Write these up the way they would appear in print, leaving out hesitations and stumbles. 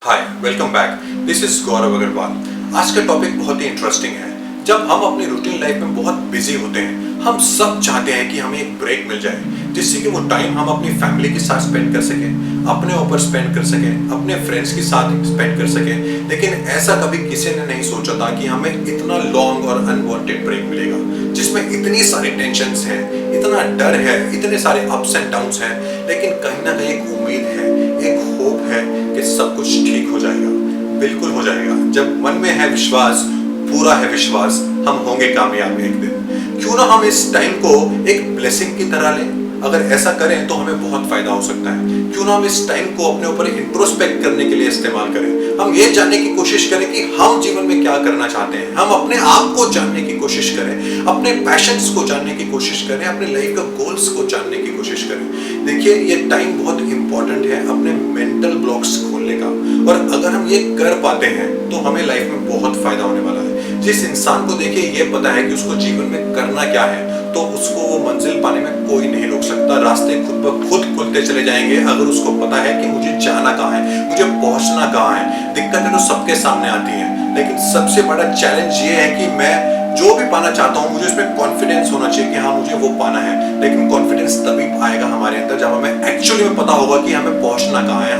Hi welcome back. This is Gaurav Agarwal. आज का topic बहुत ही इंटरेस्टिंग है। जब हम अपनी रूटीन लाइफ में बहुत बिजी होते हैं, हम सब चाहते हैं कि हमें एक ब्रेक मिल जाए, जिससे कि वो टाइम हम अपनी फैमिली के साथ स्पेंड कर सकें, अपने ऊपर स्पेंड कर सकें, अपने फ्रेंड्स के साथ स्पेंड कर सकें। लेकिन ऐसा कभी किसी ने नहीं सोचा था कि हमें इतना लॉन्ग और अनवांटेड ब्रेक मिलेगा, जिसमें इतनी सारी टेंशन्स हैं, इतना डर है, इतने सारे अप्स एंड डाउन्स हैं। लेकिन कहीं ना कहीं एक उम्मीद है, एक होप है कि सब कुछ ठीक हो जाएगा। बिल्कुल हो जाएगा। जब मन में है विश्वास, पूरा है विश्वास, हम होंगे कामयाब एक दिन। क्यों ना हम इस टाइम को एक ब्लेसिंग की तरह लें। अगर ऐसा करें तो हमें बहुत फायदा हो सकता है। क्यों ना हम इस टाइम को अपने ऊपर इंट्रोस्पेक्ट करने के लिए इस्तेमाल करें। हम ये जानने की कोशिश करें कि हम जीवन में क्या करना चाहते हैं। हम अपने आप को जानने की कोशिश करें, अपने पैशंस को जानने की कोशिश करें, अपने लाइफ का गोल्स को जानने की कोशिश करें। देखिए, ये टाइम बहुत इंपॉर्टेंट है अपने मेंटल ब्लॉक्स खोलने का। और अगर हम ये कर पाते हैं तो हमें लाइफ में बहुत फायदा होने वाला है। जिस इंसान को देखिए ये पता है कि उसको जीवन में करना क्या है, तो उसको वो मंजिल पाने में कोई नहीं रोक सकता। रास्ते खुद ब खुद खुलते चले जाएंगे अगर उसको पता है कि मुझे जाना कहाँ है, मुझे पहुंचना कहाँ है। दिक्कतें तो सबके सामने आती हैं, लेकिन सबसे बड़ा चैलेंज ये है कि मैं जो भी पाना चाहता हूँ, मुझे उसमें कॉन्फिडेंस होना चाहिए कि हाँ मुझे वो पाना है। लेकिन कॉन्फिडेंस तभी आएगा हमारे अंदर जब हमें एक्चुअली में पता होगा कि हमें पहुंचना कहाँ है,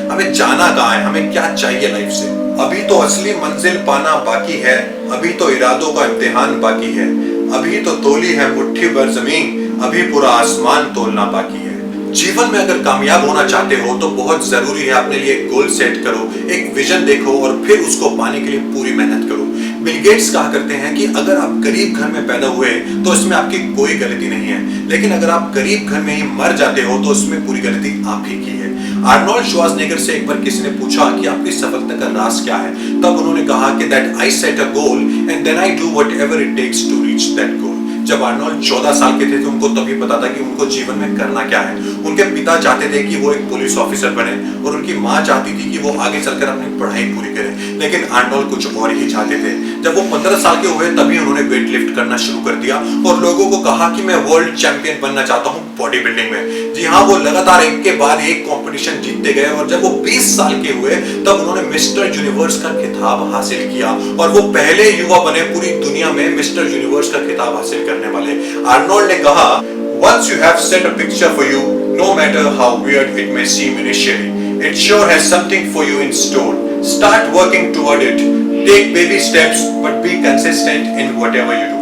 हमें जाना कहाँ है, हमें क्या चाहिए लाइफ से। अभी तो असली मंजिल पाना बाकी है, अभी तो इरादों का इम्तिहान बाकी है, अभी तो तोली है मुट्ठी भर जमीन, अभी पूरा आसमान तोलना बाकी है। जीवन में अगर कामयाब होना चाहते हो तो बहुत जरूरी है अपने लिए एक गोल सेट करो, एक विजन देखो और फिर उसको पाने के लिए पूरी मेहनत करो। बिल गेट्स कहा करते हैं कि अगर आप गरीब घर में पैदा हुए तो इसमें आपकी कोई गलती नहीं है, लेकिन अगर आप गरीब घर में ही मर जाते हो तो इसमें पूरी गलती आप ही की है। आर्नोल्ड श्वार्ज़नेगर से एक बार किसी ने पूछा कि आपकी सफलता का राज क्या है, तब उन्होंने कहा कि that I set a goal and then I do whatever it takes to reach that goal. जब आर्नोल्ड 14 साल के थे तो उनको तभी पता था कि उनको जीवन में करना क्या है। उनके पिता चाहते थे कि वो एक पुलिस ऑफिसर बने और उनकी माँ चाहती थी कि वो आगे चलकर अपनी पढ़ाई पूरी करें, लेकिन आर्नोल्ड कुछ और ही चाहते थे। जब वो 15 साल के हुए तभी उन्होंने वेट लिफ्ट करना शुरू कर दिया और लोगों को कहा कि मैं वर्ल्ड चैंपियन बनना चाहता हूँ बॉडी बिल्डिंग में। जी हाँ, वो लगातार एक के बाद एक कंपटीशन जीतते गए और जब वो 20 साल के हुए तब उन्होंने मिस्टर यूनिवर्स का खिताब हासिल किया और वो पहले युवा बने पूरी दुनिया में मिस्टर यूनिवर्स का खिताब हासिल करने वाले। आर्नोल्ड ने कहा, once you have set a picture for you, no matter how weird it may seem initially, it sure has something for you in store. Start working toward it. Take baby steps, but be consistent in whatever you do.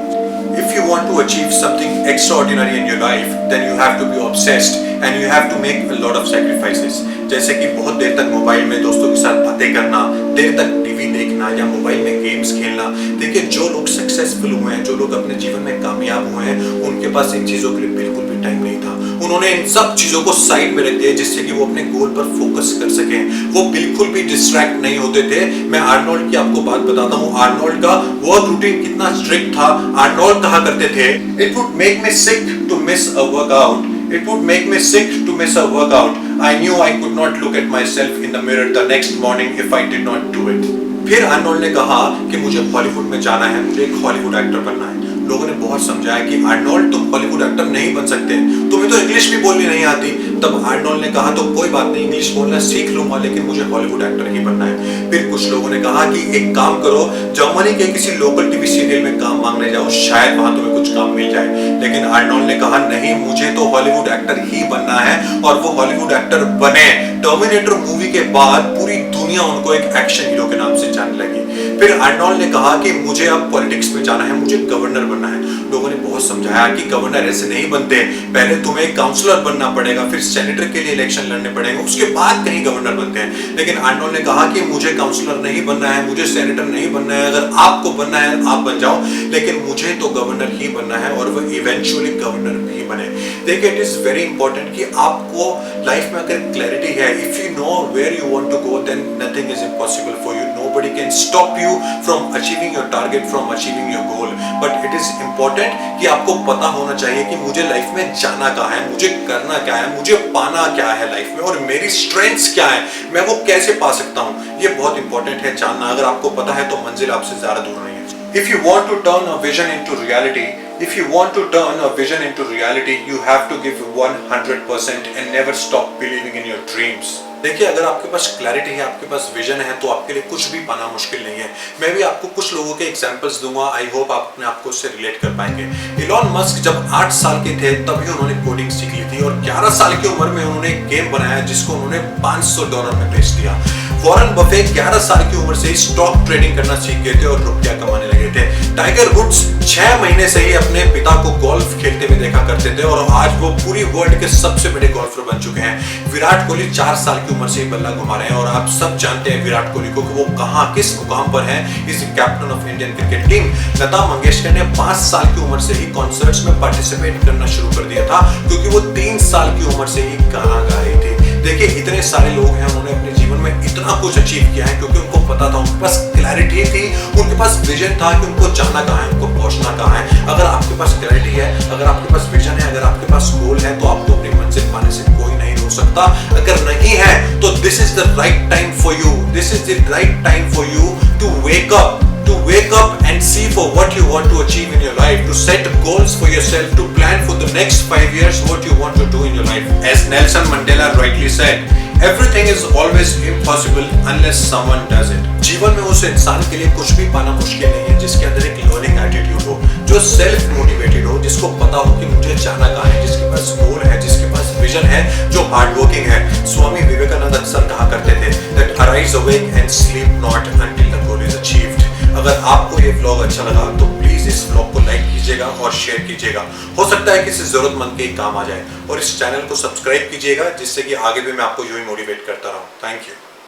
If you want to achieve something extraordinary in your life, then you have to be obsessed and you have to make a lot of sacrifices. जैसे कि बहुत देर तक mobile में दोस्तों के साथ बातें करना, देर तक टीवी देखना या मोबाइल में गेम्स खेलना। देखिए, जो लोग सक्सेसफुल हुए हैं, जो लोग अपने जीवन में कामयाब हुए हैं, उनके पास इन चीजों के लिए बिल्कुल भी टाइम नहीं था। उन्होंने इन सब चीजों को साइड में रख दिया जिससे कि वो अपने गोल पर फोकस कर सके। वो बिल्कुल भी डिस्ट्रैक्ट नहीं होते थे। मैं आर्नोल्ड की आपको बात बताता हूँ। आर्नोल्ड का वर्क रूटीन कितना स्ट्रिक्ट था। आर्नोल्ड कहा करते थे, it would make me sick to miss a workout, it would make me sick to miss a workout. I knew I could not look at myself in the mirror the next morning if I did not do it. फिर Arnold ने कहा कि मुझे Hollywood में जाना है, मुझे एक हॉलीवुड एक्टर बनना है। लोगों ने बहुत समझाया कि आर्नोल्ड तुम हॉलीवुड एक्टर नहीं बन सकते, तुम्हें तो इंग्लिश भी बोलनी नहीं आती। तब आर्नोल्ड ने कहा तो कोई बात नहीं, इंग्लिश बोलना सीख लूंगा, लेकिन मुझे हॉलीवुड एक्टर ही बनना है। फिर कुछ लोगों ने कहा कि एक काम करो, जर्मनी के किसी लोकल टीवी सीरियल में काम मांगने जाओ, शायद वहां तुम्हें कुछ काम मिल जाए। लेकिन आर्नोल्ड ने कहा नहीं, मुझे तो हॉलीवुड एक्टर ही बनना है और वो हॉलीवुड एक्टर बने। टर्मिनेटर मूवी के बाद पूरी दुनिया उनको एक एक्शन हीरो के नाम से जानने लगी। फिर आर्नोल्ड ने कहा कि मुझे अब पॉलिटिक्स में जाना है, मुझे गवर्नर बनना है। लोगों ने बहुत समझाया कि गवर्नर ऐसे नहीं बनते, पहले तुम्हें काउंसलर बनना पड़ेगा, फिर सेनेटर के लिए इलेक्शन लड़ने पड़ेंगे, उसके बाद कहीं गवर्नर बनते हैं। लेकिन आर्नोल्ड ने कहा कि मुझे काउंसलर नहीं बनना है, मुझे सेनेटर नहीं बनना है। अगर आपको बनना है आप बन जाओ, लेकिन मुझे तो गवर्नर ही बनना है और वो इवेंचुअली गवर्नर भी बने। देखिए, इट इज वेरी इंपॉर्टेंट कि आपको लाइफ में अगर क्लैरिटी है, if you know where you want to go, then nothing is impossible for you. Nobody can stop you from achieving your target, from achieving your goal. But it is important कि आपको पता होना चाहिए कि मुझे life में जाना कहाँ है, मुझे करना क्या है, मुझे पाना क्या है लाइफ में और मेरी स्ट्रेंथ्स क्या है, मैं वो कैसे पा सकता हूँ। ये बहुत इंपॉर्टेंट है जानना। अगर आपको पता है तो मंजिल आपसे ज्यादा दूर नहीं है। If you want to turn a vision into reality, if you want to turn a vision into reality, you have to give 100% and never stop believing in your dreams. देखिए, अगर आपके पास क्लैरिटी है, आपके पास विजन है, तो आपके लिए कुछ भी पाना मुश्किल नहीं है। मैं भी आपको कुछ लोगों के एग्जांपल्स दूंगा, आई होप आप अपने आपको उससे रिलेट कर पाएंगे। इलॉन मस्क जब 8 साल के थे तभी उन्होंने कोडिंग सीख ली थी और 11 साल की उम्र में उन्होंने एक गेम बनाया जिसको उन्होंने $500 में बेच दिया। वॉरेन बफे 11 साल की उम्र से ही स्टॉक ट्रेडिंग करना सीख गए थे और रुपया कमाने लगे थे। टाइगर वुड्स 6 महीने से ही अपने पिता को गोल्फ खेलते हुए देखा करते थे और आज वो पूरी वर्ल्ड के सबसे बड़े गोल्फर बन चुके हैं। विराट कोहली 4 साल की उम्र से ही बल्ला घुमा रहे हैं और आप सब जानते हैं विराट कोहली को कि वो कहां किस मुकाम पर है, is captain of Indian cricket team. Lata Mangeshkar ने 5 साल की उम्र से ही कॉन्सर्ट्स में पार्टिसिपेट करना शुरू कर दिया था क्योंकि वो 3 साल की उम्र से ही गाना गा रही थी। देखिए, इतने सारे लोग हैं, उन्होंने अपने जीवन में इतना कुछ अचीव किया है क्योंकि उनको पता था, उनके पास क्लैरिटी थी, उनके पास विजन था कि उनको जाना कहाँ है, उनको पहुंचना कहाँ है। अगर आपके पास क्लैरिटी है, अगर आपके पास विजन है, अगर आपके पास गोल है, तो आपको अपनी मंजिल पाने से कोई नहीं रोक सकता। अगर नहीं है तो this is the right time for you, this is the right time for you to wake up and see for what you want to achieve in your life, to set goals for yourself, to plan for the next 5 years what you want to do in your life. As Nelson Mandela rightly said, everything is always impossible unless someone does it. जीवन में उस इंसान के लिए कुछ भी पाना मुश्किल नहीं है जिसके अंदर एक लर्निंग एटीट्यूड हो, जो सेल्फ मोटिवेटेड हो, जिसको पता हो कि मुझे जाना कहाँ है, जिसके पास गोल है, जिसके पास विजन है, जो हार्ड वर्किंग है। स्वामी विवेकानंद अक्सर कहा करते थे that arise awake and sleep not until the goal is achieved. अगर आपको ये व्लॉग अच्छा लगा तो प्लीज इस व्लॉग को लाइक कीजिएगा और शेयर कीजिएगा। हो सकता है किसी जरूरतमंद के काम आ जाए, और इस चैनल को सब्सक्राइब कीजिएगा जिससे कि आगे भी मैं आपको यूं ही मोटिवेट करता रहूं। Thank you.